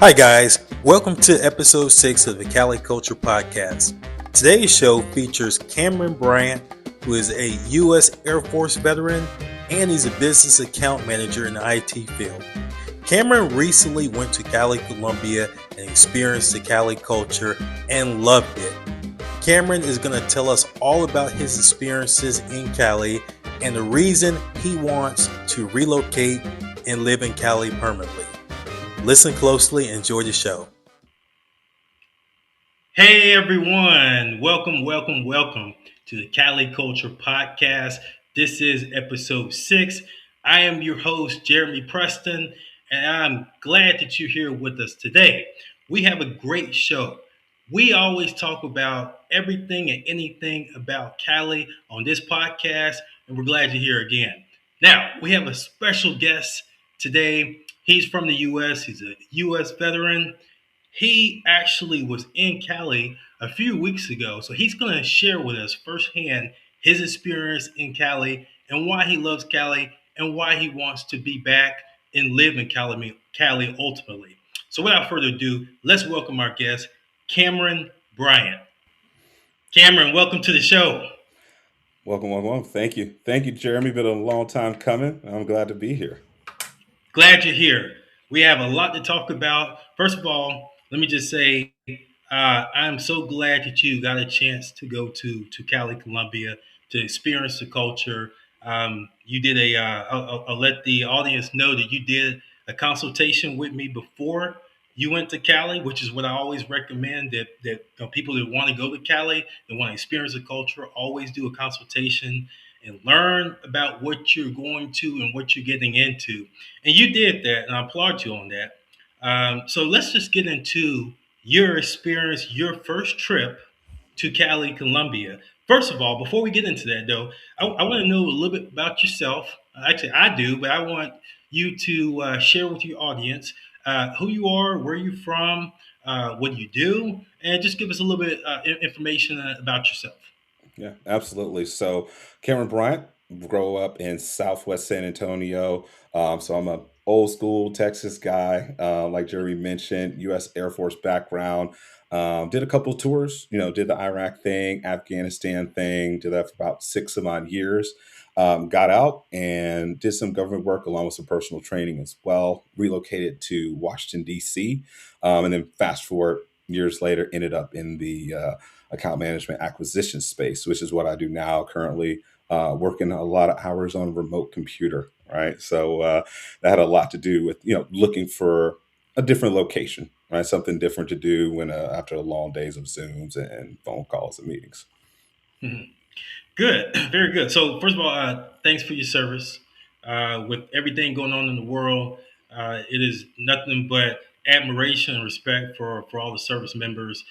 Hi, guys. Welcome to episode 6 of the Cali Culture Podcast. Today's show features Kameron Bryant, who is a U.S. Air Force veteran and he's a business account manager in the IT field. Kameron recently went to Cali, Colombia and experienced the Cali culture and loved it. Kameron is going to tell us all about his experiences in Cali and the reason he wants to relocate and live in Cali permanently. Listen closely and enjoy the show. Hey everyone, welcome to the Cali Culture Podcast. This is episode 6. I am your host, Jeremy Preston, and I'm glad that you're here with us today. We have a great show. We always talk about everything and anything about Cali on this podcast, and we're glad you're here again. Now, we have a special guest today. He's from the U.S., he's a U.S. veteran. He actually was in Cali a few weeks ago, so he's going to share with us firsthand his experience in Cali and why he loves Cali and why he wants to be back and live in Cali ultimately. So without further ado, let's welcome our guest, Kameron Bryant. Kameron, welcome to the show. Welcome. Thank you, Jeremy. Been a long time coming. I'm glad to be here. Glad you're here. We have a lot to talk about. First of all, let me just say I'm so glad that you got a chance to go to Cali, Colombia, to experience the culture. You did I'll let the audience know that you did a consultation with me before you went to Cali, which is what I always recommend that people that want to go to Cali, that want to experience the culture, always do a consultation and learn about what you're going to and what you're getting into. And you did that, and I applaud you on that. So let's just get into your experience, your first trip to Cali, Colombia. First of all, before we get into that, though, I want to know a little bit about yourself. Actually, I do, but I want you to share with your audience who you are, where you're from, what you do, and just give us a little bit information about yourself. Yeah, absolutely. So, Cameron Bryant, grew up in Southwest San Antonio. So I'm a old school Texas guy, like Jeremy mentioned, U.S. Air Force background. Did a couple tours. Did the Iraq thing, Afghanistan thing. Did that for about 6 some odd years. Got out and did some government work along with some personal training as well. Relocated to Washington D.C. And then fast forward years later, ended up in the account management acquisition space, which is what I do now currently, working a lot of hours on a remote computer, right? So that had a lot to do with, looking for a different location, right? Something different to do when after long days of Zooms and phone calls and meetings. Mhm. Good, very good. So, first of all, thanks for your service. With everything going on in the world, it is nothing but admiration and respect for all the service members,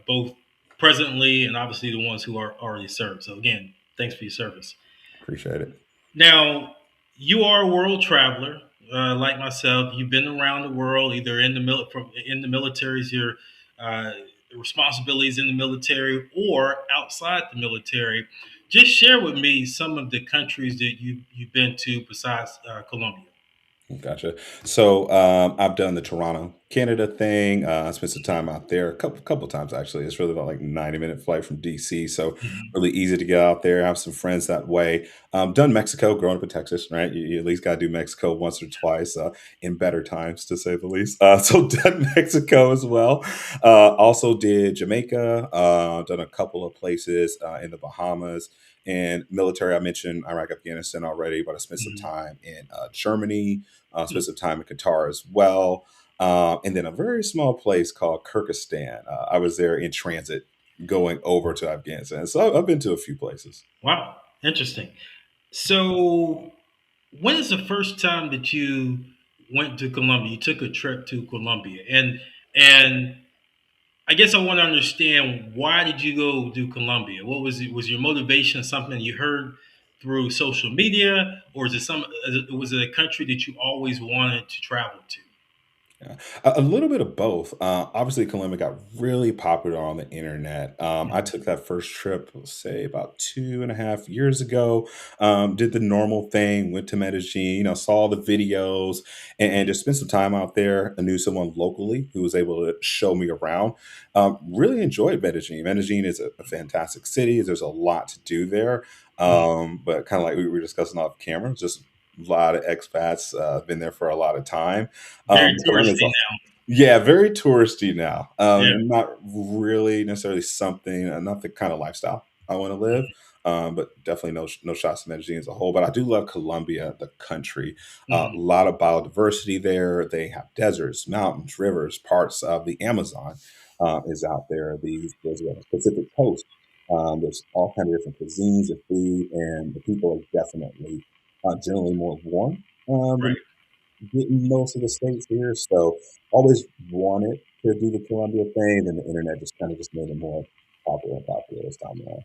both presently and obviously the ones who are already served. So, again, thanks for your service. Appreciate it. Now, you are a world traveler, like myself. You've been around the world, either in the military's your uh, responsibilities in the military or outside the military. Just share with me some of the countries that you've been to besides Colombia. Gotcha. So I've done the Toronto, Canada thing. I spent some time out there a couple times actually. It's really about like 90-minute flight from DC, so Mhm. really easy to get out there. Have some friends that way. Done Mexico, growing up in Texas, right? You at least got to do Mexico once or twice in better times, to say the least. So done Mexico as well. Also did Jamaica. Done a couple of places in the Bahamas. And military, I mentioned Iraq, Afghanistan already, but I spent some Mhm. time in Germany, spent some time in Qatar as well. And then a very small place called Kyrgyzstan. I was there in transit going over to Afghanistan. So I've been to a few places. Wow, interesting. So, when is the first time that you went to Colombia? You took a trip to Colombia, and I guess I want to understand, why did you go do Colombia? What was it? Was your motivation something you heard through social media, or is it was it a country that you always wanted to travel to? Yeah. A little bit of both. Obviously, Colombia got really popular on the internet. I Mhm. took that first trip, let's say, about 2.5 years ago. Did the normal thing, went to Medellin, saw the videos, and just spent some time out there. I knew someone locally who was able to show me around. Really enjoyed Medellin. Medellin is a fantastic city. There's a lot to do there. Mhm. But kind of like we were discussing off camera, just a lot of expats, been there for a lot of time. Very Colombia's touristy a now. yeah, very touristy now, Yeah. and not really necessarily something not the kind of lifestyle I wanna live, but definitely no shots to Medellin as a whole, but I do love Colombia, the country. A Mhm. lot of biodiversity there. They have deserts, mountains, rivers, parts of the Amazon, is out there. There's a Pacific Coast. There's all kind of different cuisines of food, and the people are definitely, generally more warm, than Right. getting most of the states here, so always wanted to do the Columbia thing, and the internet just kinda just made it more popular and popular as time went on.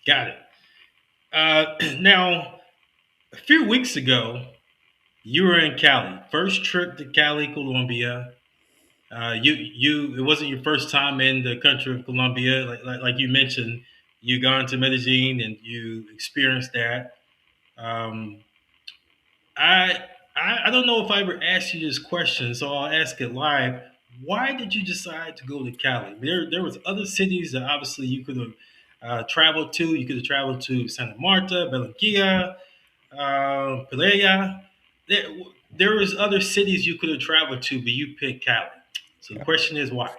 Got it. Now, a few weeks ago, you were in Cali. First trip to Cali, Colombia. It wasn't your first time in the country of Colombia. Like you mentioned, you gone to Medellin and you experienced that. Um, I, I don't know if I ever asked you this question, so I'll ask it live. Why did you decide to go to Cali? There was other cities that obviously you could have traveled to. You could have traveled to Santa Marta, Barranquilla, Pelea. There, there was other cities you could have traveled to, but you picked Cali. So the Yeah, question is why?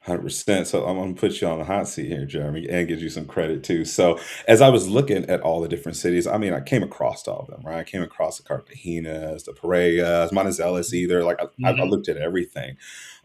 100%. So I'm gonna put you on the hot seat here, Jeremy, and give you some credit too. So as I was looking at all the different cities, I mean, I came across all of them, right? I came across the Cartagenas, the Parejas, Manizales either. Like I Hmm. looked at everything.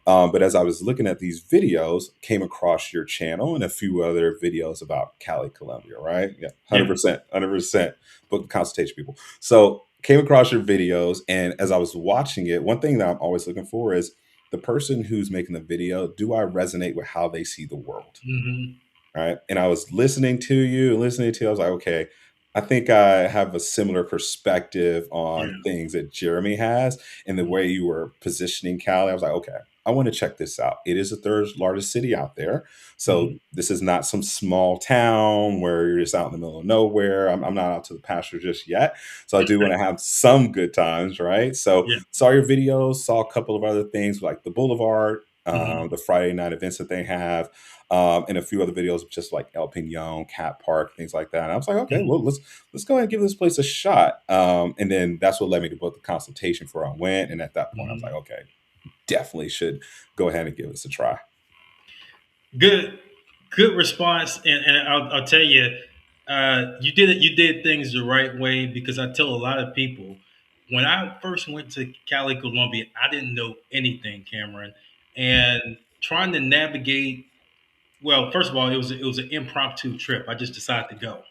But as I was looking at these videos, came across your channel and a few other videos about Cali, Colombia, right? Yeah, Yeah. 100%, 100%. Book consultation people. So came across your videos, and as I was watching it, one thing that I'm always looking for is the person who's making the video. Do I resonate with how they see the world? Hmm. Right? And I was listening to you and listening to you. I was like, okay, I think I have a similar perspective Yeah. on things that Jeremy has and the way you were positioning Cali. I was like, okay, I want to check this out. It is the third largest city out there. So Hmm. this is not some small town where you're just out in the middle of nowhere. I'm not out to the pasture just yet. So I do want to have some good times, right? So Yeah. saw your videos, saw a couple of other things like the Boulevard, Hmm. the Friday night events that they have, and a few other videos of just like El Pinon, Cat Park, things like that. And I was like, okay, Hmm. well, let's go ahead and give this place a shot. And then that's what led me to book the consultation for I went. And at that point, I was like, Hmm. okay, definitely should go ahead and give this a try. Good, good response, and I'll tell you, you did it. You did things the right way because I tell a lot of people when I first went to Cali, Colombia, I didn't know anything, Cameron, and trying to navigate. Well, first of all, it was an impromptu trip. I just decided to go,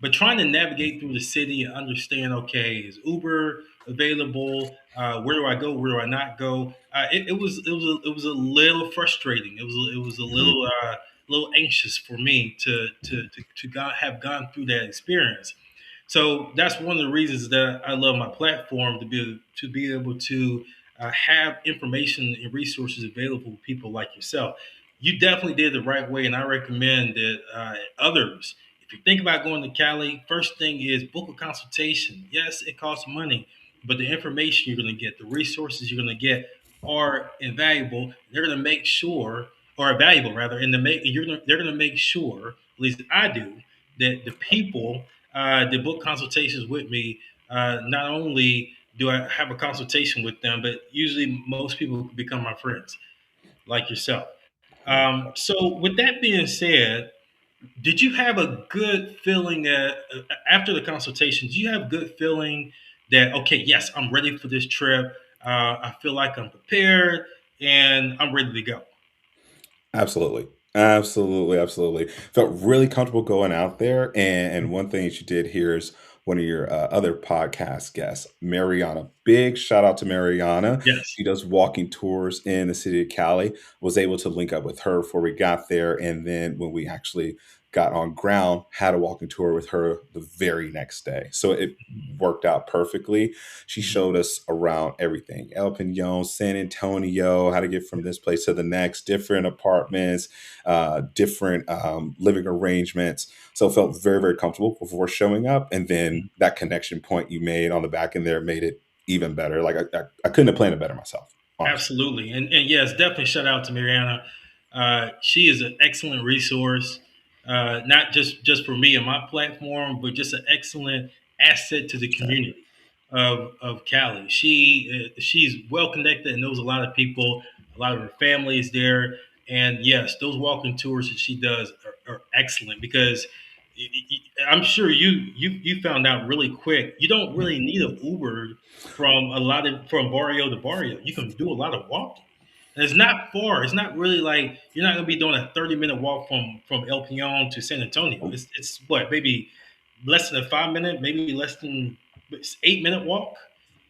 but trying to navigate through the city and understand, okay, is Uber available? Where do I go? Where do I not go? It was a little frustrating. It was a Mhm. little anxious for me to have gone through that experience. So that's one of the reasons that I love my platform to be able to have information and resources available to people like yourself. You definitely did the right way, and I recommend that others. If you think about going to Cali, first thing is book a consultation. Yes, it costs money, but the information you're going to get, the resources you're going to get, are invaluable. They're going to make sure, or valuable rather, and they're going to make sure, at least I do, that the people that book consultations with me, not only do I have a consultation with them, but usually most people become my friends, like yourself. So, with that being said, did you have a good feeling after the consultation? Do you have a good feeling that okay, yes, I'm ready for this trip. I feel like I'm prepared and I'm ready to go. Absolutely. Absolutely, absolutely. Felt really comfortable going out there, and one thing that you did here is one of your, other podcast guests, Mariana. Big shout out to Mariana. Yes. She does walking tours in the city of Cali. Was able to link up with her before we got there, and then when we actually got on ground, had a walking tour with her the very next day. So it worked out perfectly. She Mhm. showed us around everything: El Pinon, San Antonio, how to get from this place to the next, different apartments, different living arrangements. So felt very, very comfortable before showing up. And then that connection point you made on the back end there made it even better. Like I couldn't have planned it better myself, honestly. Absolutely, and yes, definitely shout out to Mariana. She is an excellent resource, not just for me and my platform, but just an excellent asset to the Yeah. community of Cali. She's well connected and knows a lot of people. A lot of her family is there, and yes, those walking tours that she does are excellent because I'm sure you found out really quick. You don't really need an Uber from barrio to barrio. You can do a lot of walking. And it's not far. It's not really like you're not gonna be doing a 30-minute walk from El Peon to San Antonio. It's what, maybe less than a 5 minute, maybe less than 8 minute walk,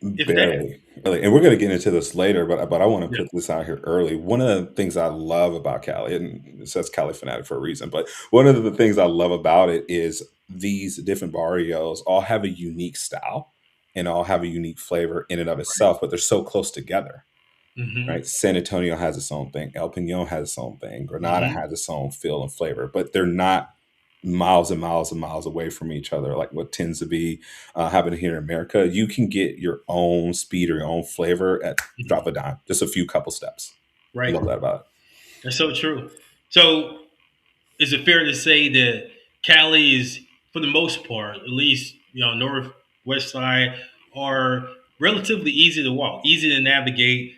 if that. Barely, barely, and we're gonna get into this later, but I wanna Yeah. put this out here early. One of the things I love about Cali, and it says Cali Fanatic for a reason, but one of the things I love about it is these different barrios all have a unique style and all have a unique flavor in and of Right. itself, but they're so close together, Mm-hmm. right? San Antonio has its own thing. El Peñon has its own thing. Granada Mm-hmm. has its own feel and flavor, but they're not miles and miles and miles away from each other, like what tends to be happening here in America. You can get your own speed or your own flavor at drop Mm-hmm. a dime, just a few couple steps. I Right. love that about That's so true. So is it fair to say that Cali is, for the most part, at least north west side, are relatively easy to walk, easy to navigate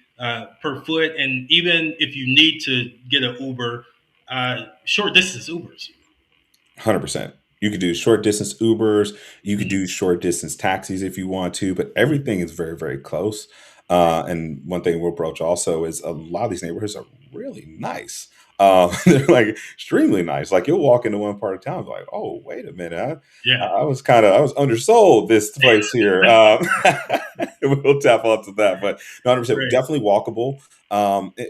per foot, and even if you need to get an Uber, short distance Ubers. 100%. You could do short distance Ubers. You could Mhm. do short distance taxis if you want to, but everything is very, very close. Right. And one thing we'll broach also is a lot of these neighborhoods are really nice. They're like extremely nice. Like you'll walk into one part of town, and be like, oh, wait a minute. Yeah. I was undersold this place here. We'll tap onto that, but 100% Right. definitely walkable,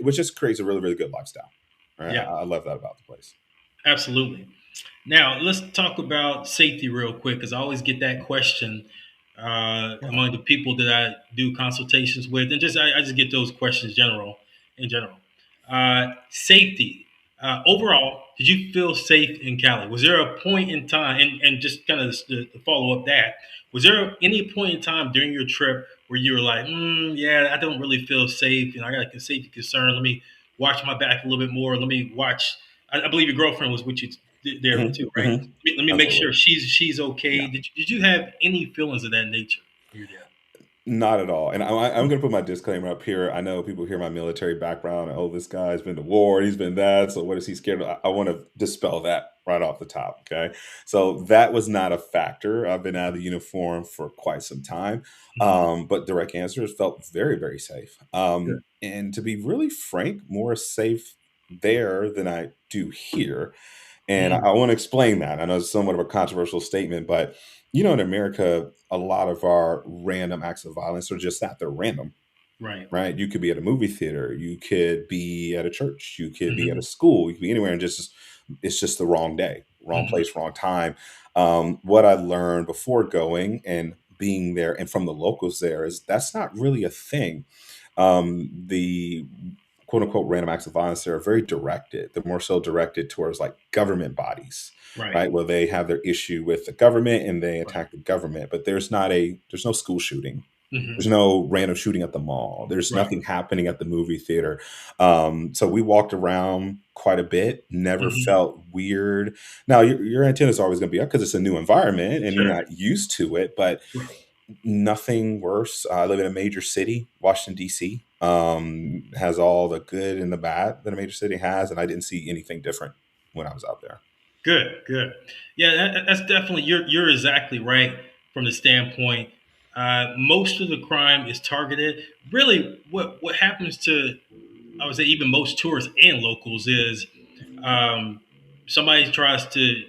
which just creates a really, really good lifestyle. Right? Yeah. I love that about the place. Absolutely. Now, let's talk about safety real quick because I always get that question Yeah. among the people that I do consultations with, and I just get those questions in general. Safety. Overall, did you feel safe in Cali? Was there a point in time, and just kind of to follow up that, was there any point in time during your trip where you were like, yeah, I don't really feel safe, I got a safety concern. Let me watch my back a little bit more. Let me watch. I believe your girlfriend was with you there Mhm, too, right? mhm. Let me make sure Absolutely. she's okay. Yeah. Did you have any feelings of that nature when you're there? Not at all. And I'm going to put my disclaimer up here. I know people hear my military background and, oh, this guy's been to war, he's been that. So what is he scared of? I want to dispel that right off the top. Okay. So that was not a factor. I've been out of the uniform for quite some time. Mhm. But direct answer is felt very, very safe. Good. And to be really frank, more safe there than I do here. And Mm, I want to explain that. I know it's somewhat of a controversial statement, but in America, a lot of our random acts of violence are just that, they're random, right. right? You could be at a movie theater, you could be at a church, you could be at a Hmm. school, you could be anywhere, and just it's just the wrong day, wrong Hmm. place, wrong time. What I learned before going and being there, and from the locals there, is that's not really a thing. The quote unquote random acts of violence there are very directed. They're more so directed towards like government bodies, Right. right? Where they have their issue with the government and they Right. attack the government. But there's no school shooting. There's Hmm. no random shooting at the mall. There's Right. nothing happening at the movie theater. So we walked around quite a bit, never Hmm. felt weird. Now, your antenna is always going to be up because it's a new environment and you're Sure. not used to it, but Right. nothing worse. I live in a major city, Washington, D.C. Has all the good and the bad that a major city has, and I didn't see anything different when I was out there. Good. Good. Yeah, that's definitely you're exactly right from the standpoint. Most of the crime is targeted. Really, what happens to, I would say, even most tourists and locals is um, somebody tries to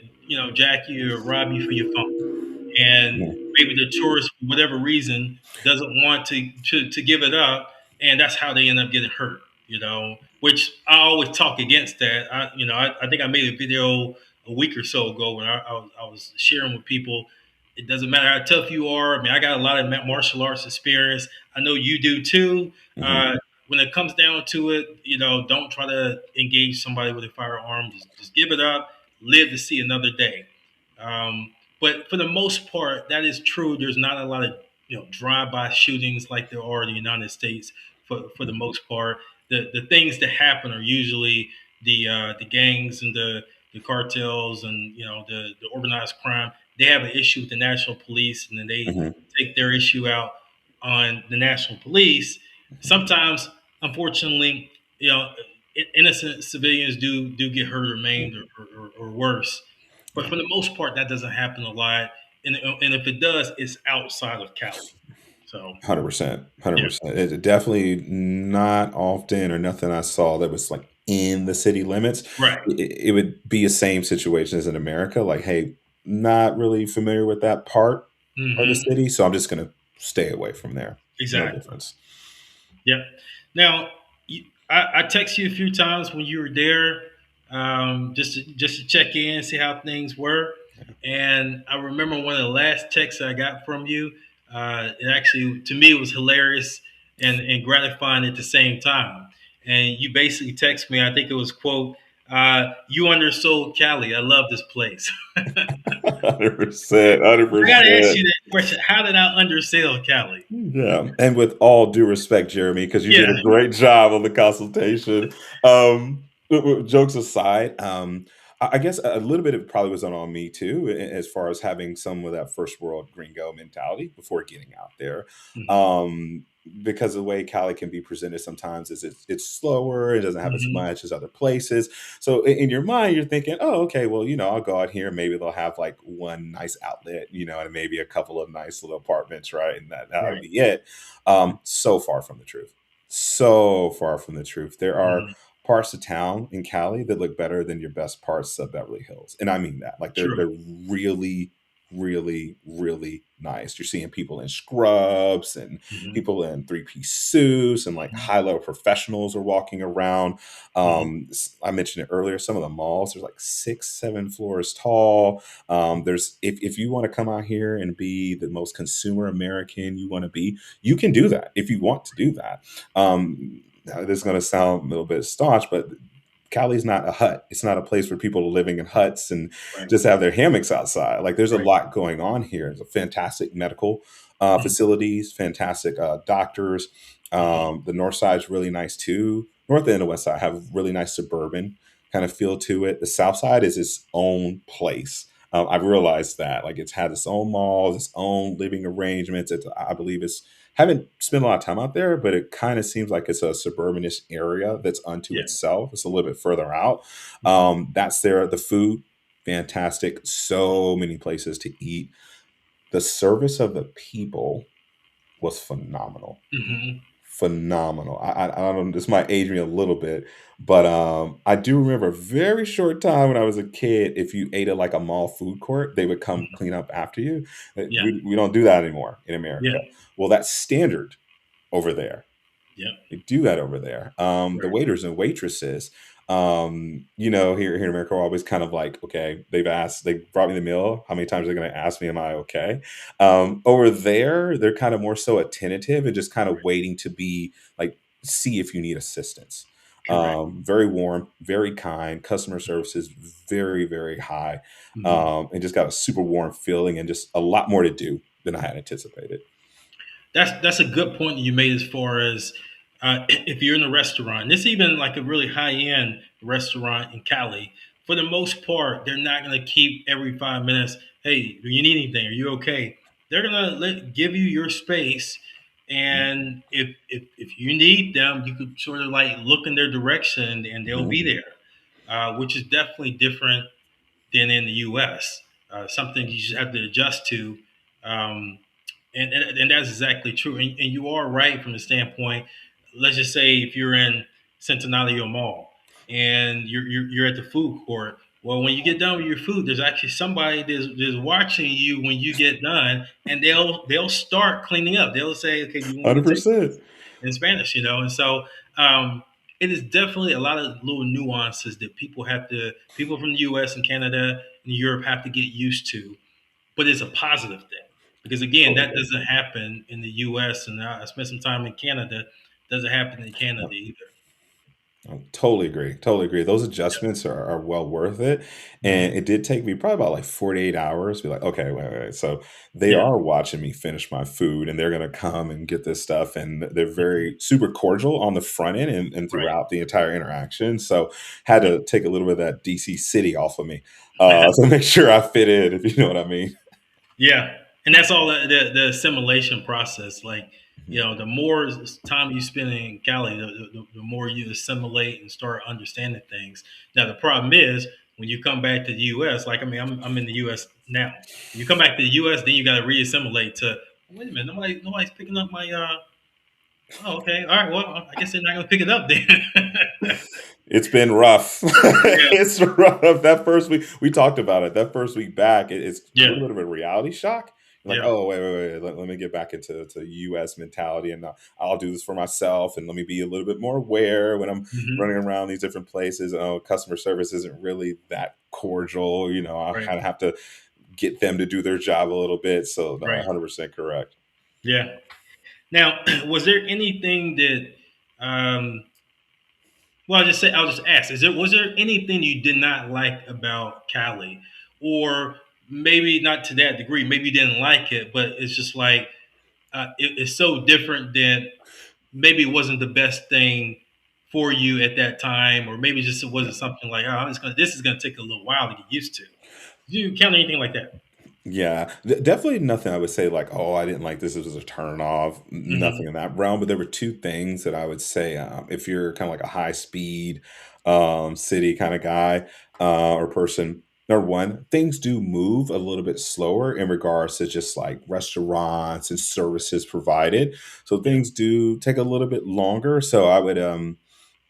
jack you or rob you for your phone, and Mhm. maybe the tourist, for whatever reason, doesn't want to give it up, and that's how they end up getting hurt. Which I always talk against that. I think I made a video a week or so ago when I was sharing with people. It doesn't matter how tough you are. I mean, I got a lot of martial arts experience. I know you do too. Hmm. When it comes down to it, don't try to engage somebody with a firearm. Just give it up. Live to see another day. But for the most part, that is true. There's not a lot of drive-by shootings like there are in the United States. For the most part, the things that happen are usually the gangs and the cartels and the organized crime. They have an issue with the national police, and then they Hmm. take their issue out on the national police. Sometimes, unfortunately, innocent civilians do get hurt or maimed or worse. But Yeah. for the most part, that doesn't happen a lot. And if it does, it's outside of Cali. So 100%, yeah, 100%. It definitely not often or nothing I saw that was like in the city limits. right. It would be the same situation as in America. Like, hey, not really familiar with that part of the Hmm. city, so I'm just gonna stay away from there. No Exactly. difference. Yep. Now, I text you a few times when you were there, just to check in, see how things were. And I remember one of the last texts I got from you. It actually, to me, it was hilarious and gratifying at the same time. And you basically text me. I think it was quote, "You undersold Cali. I love this place." 100%, I got to ask 100%. you that question: how did I undersell Cali? Yeah, and with all due respect, Jeremy, because you Yeah. did a great job on the consultation. Jokes aside, I guess a little bit of it probably was on me too, as far as having some of that first world gringo mentality before getting out there. Hmm. Um, because the way Cali can be presented sometimes is it's slower, it doesn't have as Hmm. much as other places. So in your mind, you're thinking, oh, okay, well, I'll go out here. Maybe they'll have like one nice outlet, and maybe a couple of nice little apartments, right? And that'll Right. be it. So far from the truth. So far from the truth. There are Hmm. parts of town in Cali that look better than your best parts of Beverly Hills, and I mean that. Like they're True. really, really, really nice. You're seeing people in scrubs and Hmm. people in three-piece suits and like Hmm. high level professionals are walking around. Hmm. I mentioned it earlier. Some of the malls, there's like 6, 7 floors tall. There's if you want to come out here and be the most consumer American you want to be, you can do that if you want to do that. Now, this is going to sound a little bit staunch, but Cali's not a hut. It's not a place for people living in huts and Right. just have their hammocks outside. Like there's a Right. lot going on here. There's a fantastic medical Mhm. facilities, fantastic doctors. Mhm. The north side's really nice too. North and the west side have really nice suburban kind of feel to it. The south side is its own place. I've realized that like it's had its own malls, its own living arrangements. I believe it's haven't spent a lot of time out there, but it kind of seems like it's a suburbanish area that's unto Yeah. itself. It's a little bit further out. Mhm. That's there. The food, fantastic. So many places to eat. The service of the people was phenomenal. Mhm. Phenomenal. I don't. This might age me a little bit, but I do remember a very short time when I was a kid. If you ate at like a mall food court, they would come Mhm. clean up after you. Yeah. We don't do that anymore in Yeah. America. Well, that's standard over there. Yeah. They do that over there. The Right. waiters and waitresses, here in America, are always kind of like, okay, they brought me the meal. How many times are they going to ask me, am I okay? Over there, they're kind of more so attentive and just kind of Right. waiting to be like, see if you need assistance. Correct. Very warm, very kind. Customer service is very, very high, Mhm. and just got a super warm feeling and just a lot more to do than I had anticipated. That's a good point that you made as far as if you're in a restaurant. This even like a really high end restaurant in Cali. For the most part, they're not going to keep every 5 minutes. Hey, do you need anything? Are you okay? They're going to give you your space, and if you need them, you could sort of like look in their direction, and they'll be Mhm. there, which is definitely different than in the U.S. Something you just have to adjust to. Um, and that's exactly true. And you are right from the standpoint. Let's just say if you're in Centenario Mall and you're at the food court. Well, when you get done with your food, there's actually somebody that's watching you when you get done, and they'll start cleaning up. They'll say, "Okay, do you want me to take 100%. in Spanish?" And so um, it is definitely a lot of little nuances that people from the U.S. and Canada and Europe have to get used to, but it's a positive thing because again, Totally that agree. doesn't happen in the U.S. and I spent some time in Canada. Doesn't happen in Canada either. I totally agree. Totally agree. Those adjustments are well worth it. And Hmm. it did take me probably about like 48 hours. Be like, okay, wait. So they Yeah. are watching me finish my food and they're going to come and get this stuff. And they're Hmm. very super cordial on the front end and Right. throughout the entire interaction. So had Yeah. to take a little bit of that DC city off of me to make sure I fit in, if you know what I mean. Yeah, and that's all the assimilation process. Like, Mhm. the more time you spend in Cali, the more you assimilate and start understanding things. Now, the problem is when you come back to the U.S. Like, I mean, I'm in the U.S. now. When you come back to the U.S., then you got to reassimilate to. Wait a minute, nobody's picking up my. Oh, okay, all right. Well, I guess they're not gonna pick it up then. It's been rough. Yeah, It's rough. That first week, we talked about it. That first week back, it's a yeah, little bit of a reality shock. You're like, yeah. oh, wait. Let me get back into US mentality and I'll do this for myself. And let me be a little bit more aware when I'm Hmm. running around these different places. Oh, customer service isn't really that cordial. I Right, kind of have to get them to do their job a little bit. So, no, right. 100% correct. Yeah. Now, was there anything that um, well, I'll just ask: was there anything you did not like about Cali, or maybe not to that degree? Maybe you didn't like it, but it's just like it's so different that maybe it wasn't the best thing for you at that time, or maybe just it wasn't something like, oh, this is gonna take a little while to get used to. Did you count anything like that? Yeah, definitely nothing I would say like, oh, I didn't like this. This was a turn off. Nothing Hmm. in that realm. But there were two things that I would say if you're kind of like a high speed city kind of guy or person. Number one, things do move a little bit slower in regards to just like restaurants and services provided. So Yeah. things do take a little bit longer. So I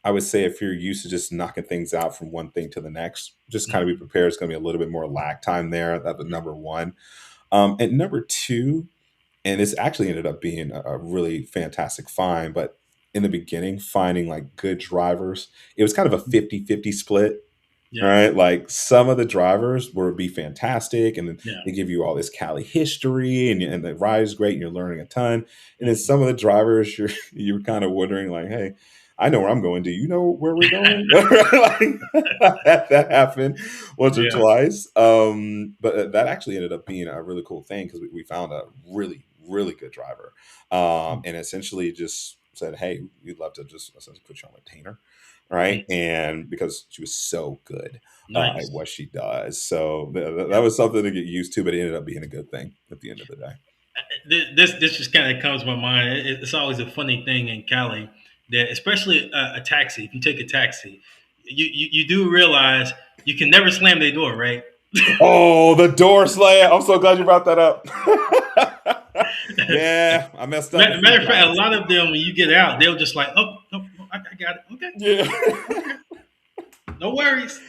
would say if you're used to just knocking things out from one thing to the next, just kind of be Hmm. prepared. It's going to be a little bit more lag time there. That was number one. And number two, and this actually ended up being a really fantastic find, but in the beginning, finding like good drivers, it was kind of a 50-50 split. All Yeah. right, like some of the drivers would be fantastic, and then Yeah. they give you all this Cali history, and the ride is great, and you're learning a ton. And then Hmm. some of the drivers, you're kind of wondering, like, "Hey, I know where I'm going. Do you know where we're going?" Like, that happened once or Yeah. twice. But that actually ended up being a really cool thing because we found a really, really good driver, and essentially just said, "Hey, we'd love to just essentially put you on retainer." Right? Mhm. And because she was so good at Nice. what she does, so that Yeah. was something to get used to, but it ended up being a good thing at the end of the day. This just kind of comes to my mind. It's always a funny thing in Cali that, especially a taxi. If you take a taxi, you do realize you can never slam their door, right? Oh, the door slam! I'm so glad you brought that up. Yeah, I messed up a few Matter of fact, a times. lot of them when you get out, they'll just like, oh, no, no, I got it. Okay, Yeah. okay, no worries.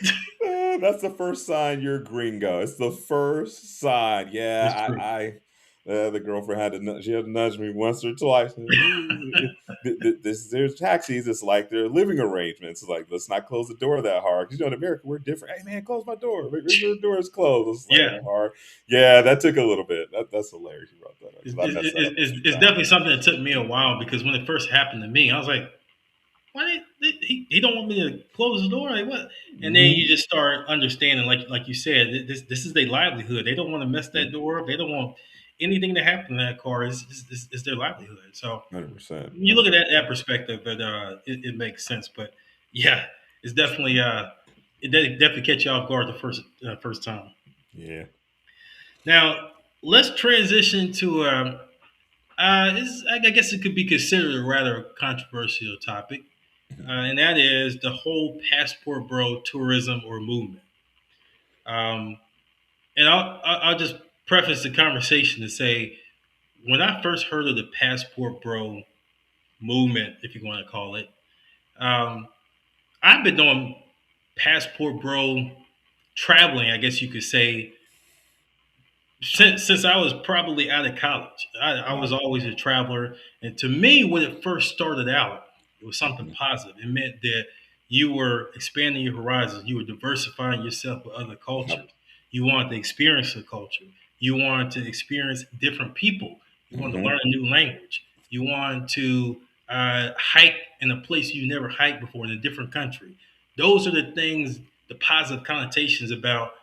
That's the first sign you're gringo. It's the first sign. It's Yeah, true. the girlfriend had to she had to nudge me once or twice. There's taxis. It's like they're living arrangements. It's like let's not close the door that hard. 'Cause, in America we're different. Hey man, close my door. Make sure the door is closed. It's like Yeah, that hard. Yeah, that took a little bit. That's hilarious. You brought that up because I messed that up a few it's times. definitely something that took me a while because when it first happened to me, I was like, he don't want me to close the door? Like what? And then you Hmm. just start understanding, like you said, this is their livelihood. They don't want to mess Yeah, that door up. They don't want anything to happen to that car. Is their livelihood. So 100%, when you look at that 100%. perspective, it makes sense. But yeah, it's definitely definitely catch you off guard the first time. Yeah. Now let's transition to I guess it could be considered a rather controversial topic, and that is the whole passport bro tourism or movement. Um, and I'll just preface the conversation to say when I first heard of the passport bro movement, if you want to call it, um, I've been doing passport bro traveling, I guess you could say, since I was probably out of college. I was Wow. always a traveler, and to me, when it first started out. It was something Mhm. positive. It meant that you were expanding your horizons. You were diversifying yourself with other cultures. Yep. You wanted to experience the culture. You wanted to experience different people. You wanted to Hmm. learn a new language. You wanted to hike in a place you never hiked before in a different country. Those are the things, the positive connotations about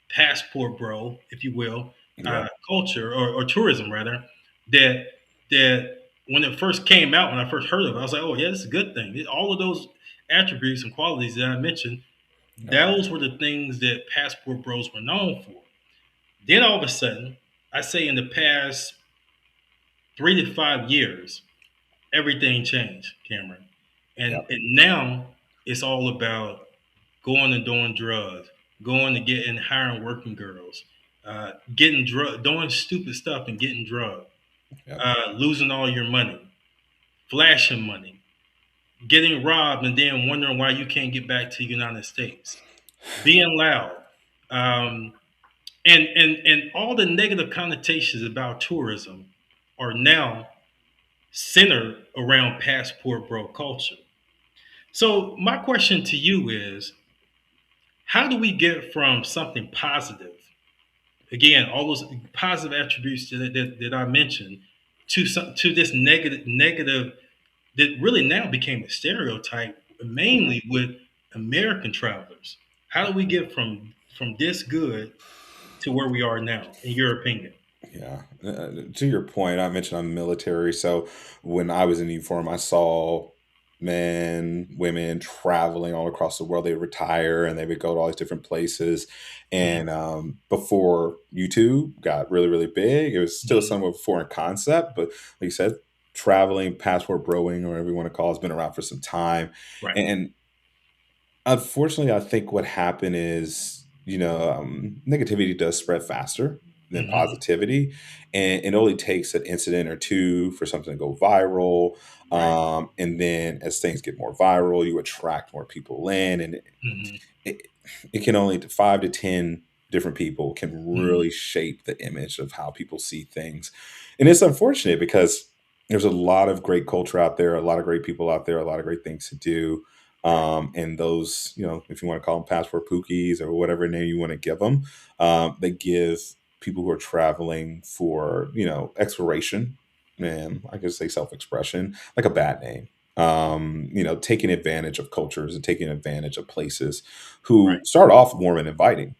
passport bro, if you will, Yeah. culture or tourism rather, that that when it first came out, when I first heard of it, I was like, oh yeah, this is a good thing. All of those attributes and qualities that I mentioned, Yep. those were the things that passport bros were known for. Then all of a sudden, I say in the past 3 to 5 years, everything changed, Cameron. Yep. And now it's all about going and doing drugs, going to get and hiring working girls, getting drug, doing stupid stuff and getting drugged, Yep. losing all your money, flashing money, getting robbed, and then wondering why you can't get back to the United States, being loud, um, and all the negative connotations about tourism are now centered around passport bro culture. So my question to you is, how do we get from something positive, again, all those positive attributes that I mentioned, to this negative that really now became a stereotype, mainly with American travelers? How do we get from this good to where we are now, in your opinion? Yeah. To your point, I mentioned I'm military. So when I was in uniform, I saw men, women traveling all across the world. They would retire and they would go to all these different places. Hmm. And before YouTube got really, really big, it was still Hmm. somewhat of a foreign concept. But like you said, traveling, passport broing, or whatever you want to call it, has been around for some time. Right. And unfortunately, I think what happened is, negativity does spread faster than Hmm. positivity, and it only takes an incident or two for something to go viral. Right. And then as things get more viral, you attract more people in, and Hmm. it, it can only 5 to 10 different people can Hmm. really shape the image of how people see things. And it's unfortunate because there's a lot of great culture out there, a lot of great people out there, a lot of great things to do. Right. And those, if you want to call them passport pookies or whatever name you want to give them, they give people who are traveling for, exploration, and I could say self-expression, like a bad name. Taking advantage of cultures and taking advantage of places Right. who start off warm and inviting,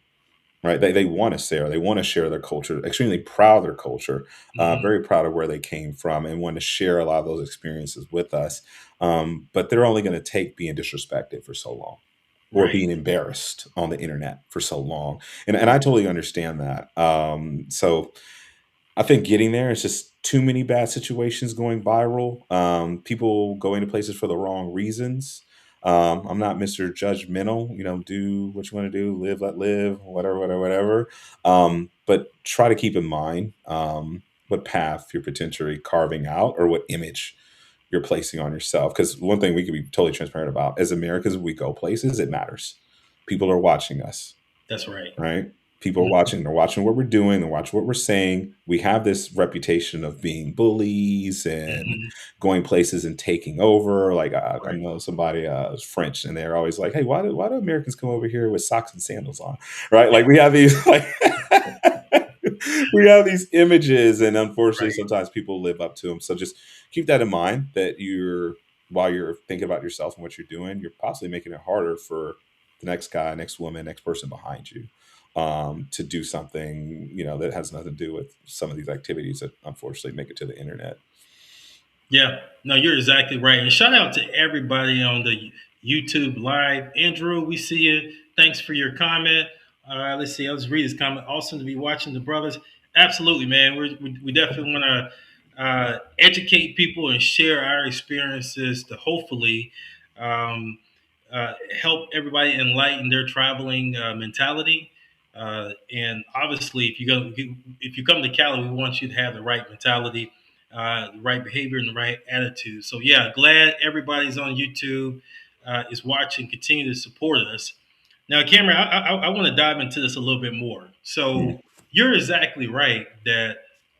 right? They want to share, they want to share their culture, extremely proud of their culture, Hmm. very proud of where they came from, and want to share a lot of those experiences with us. But they're only going to take being disrespected for so long, or Right. being embarrassed on the internet for so long. And I totally understand that. So I think getting there is just too many bad situations going viral. People going to places for the wrong reasons. I'm not Mr. Judgmental. Do what you want to do, live, let live, whatever, whatever, whatever. But try to keep in mind what path you're potentially carving out, or what image you're placing on yourself. Because one thing we can be totally transparent about, as Americans, when we go places, it matters. People are watching us, That's right. right? People are Hmm. watching. They're watching what we're doing. They're watching what we're saying. We have this reputation of being bullies and Hmm. going places and taking over. Like I Right. know somebody is French, and they're always like, "Hey, why do Americans come over here with socks and sandals on?" Right? Like we have these like we have these images, and unfortunately, Right. sometimes people live up to them. So just keep that in mind, that while you're thinking about yourself and what you're doing, you're possibly making it harder for the next guy, next woman, next person behind you, to do something, that has nothing to do with some of these activities that unfortunately make it to the internet. Yeah, no, you're exactly right. And shout out to everybody on the YouTube live. Andrew, we see you. Thanks for your comment. Let's see, I'll just read his comment. Awesome to be watching the brothers. Absolutely, man. We definitely want to educate people and share our experiences to hopefully um, help everybody enlighten their traveling mentality. And obviously, if you come to Cali, we want you to have the right mentality, the right behavior, and the right attitude. So yeah, glad everybody's on YouTube, is watching. Continue to support us. Now, Cameron, I want to dive into this a little bit more. Hmm. So you're exactly right that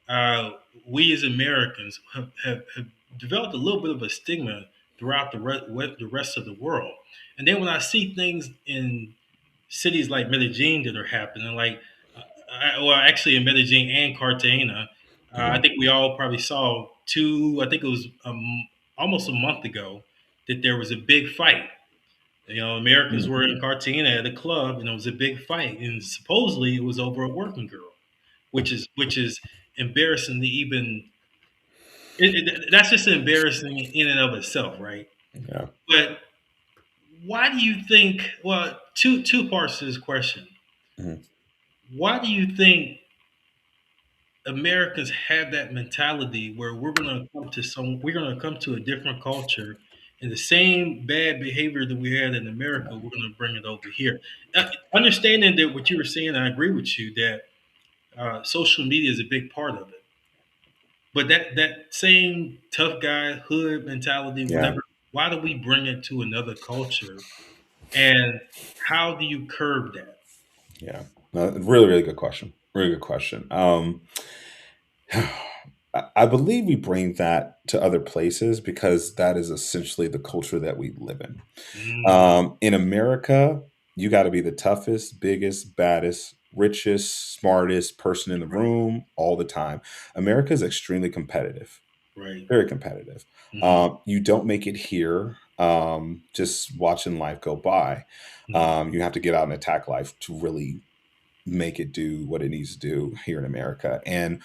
uh, we as Americans have developed a little bit of a stigma throughout the rest of the world. And then when I see things in cities like Medellin that are happening, like, well, actually in Medellin and Cartagena, I Hmm. think we all probably saw two. I think it was almost a month ago that there was a big fight. Americans Hmm. were in Cartagena at a club, and it was a big fight, and supposedly it was over a working girl, which is embarrassing to even. That's just embarrassing in and of itself, right? Yeah. But why do you think? Well, two parts to this question. Hmm. Why do you think Americans have that mentality where we're gonna come to a different culture, and the same bad behavior that we had in America, we're gonna bring it over here. Understanding that what you were saying, I agree with you that social media is a big part of it. But that same tough guy hood mentality, Yeah. whatever, why do we bring it to another culture? And how do you curb that? Yeah. No, really, really good question. Really good question. I believe we bring that to other places because that is essentially the culture that we live in. Mm, In America, you got to be the toughest, biggest, baddest, richest, smartest person in the right, room all the time. America is extremely competitive, right. very competitive. Hmm. You don't make it here just watching life go by. Hmm. You have to get out and attack life to really make it do what it needs to do here in America. And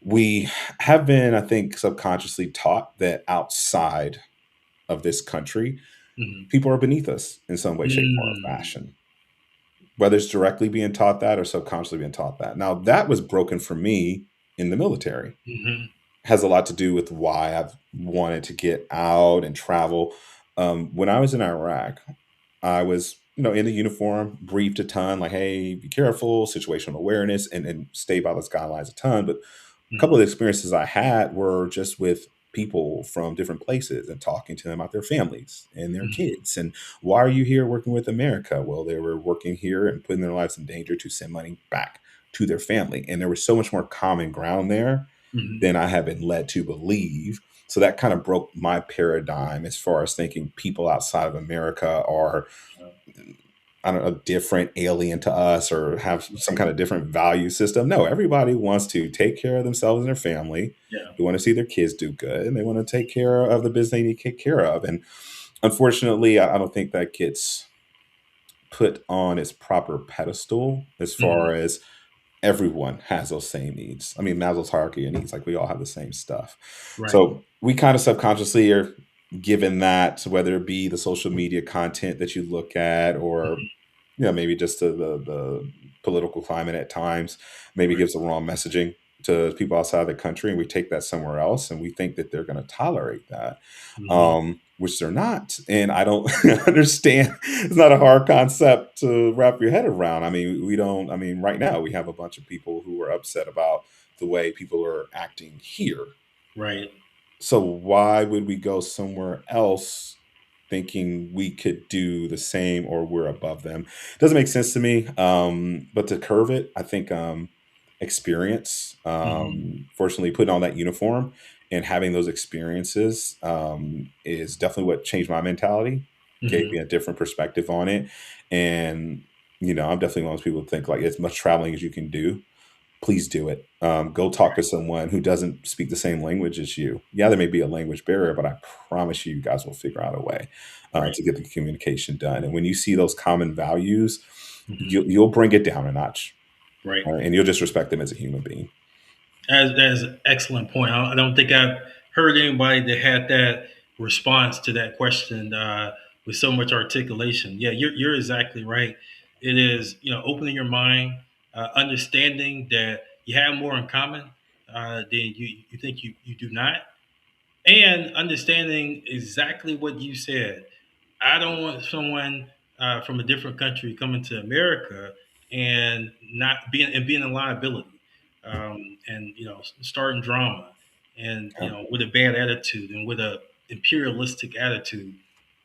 we have been, I think, subconsciously taught that outside of this country, Hmm. people are beneath us in some way, shape, form, or Mm, fashion, whether it's directly being taught that or subconsciously being taught that. Now, that was broken for me in the military. hmm. Has a lot to do with why I've wanted to get out and travel. When I was in Iraq, I was, in the uniform, briefed a ton, like, hey, be careful, situational awareness, and stay by those guidelines a ton. But a couple of Hmm. the experiences I had were just with people from different places and talking to them about their families and their Hmm. kids. And why are you here working with America? Well, they were working here and putting their lives in danger to send money back to their family. And there was so much more common ground there Hmm. than I have been led to believe. So that kind of broke my paradigm as far as thinking people outside of America are, I don't know, different, alien to us, or have some Right. kind of different value system. No, everybody wants to take care of themselves and their family. Yeah. They want to see their kids do good, and they want to take care of the business they need to take care of. And unfortunately, I don't think that gets put on its proper pedestal as Hmm. far as everyone has those same needs. I mean, Maslow's hierarchy of needs, like we all have the same stuff. Right. So we kind of subconsciously are given that, whether it be the social media content that you look at, or maybe just the political climate at times, maybe Right. gives the wrong messaging to people outside the country, and we take that somewhere else, and we think that they're going to tolerate that, Hmm. which they're not. And I don't understand. It's not a hard concept to wrap your head around. I mean, we don't. I mean, right now we have a bunch of people who are upset about the way people are acting here. Right. So why would we go somewhere else thinking we could do the same or we're above them? Doesn't make sense to me. But to curve it, I think experience. Hmm. Fortunately, putting on that uniform and having those experiences is definitely what changed my mentality, gave me Hmm. a different perspective on it. And I'm definitely one of those people who think like as much traveling as you can do, please do it. Go talk to someone who doesn't speak the same language as you. Yeah, there may be a language barrier, but I promise you, you guys will figure out a way Right. to get the communication done. And when you see those common values, Hmm. you'll bring it down a notch, Right. and you'll just respect them as a human being. That is an excellent point. I don't think I've heard anybody that had that response to that question with so much articulation. Yeah, you're exactly right. It is, opening your mind, understanding that you have more in common than you think you do not, and understanding exactly what you said. I don't want someone from a different country coming to America and not being a liability, and starting drama, and Yeah. with a bad attitude and with a imperialistic attitude.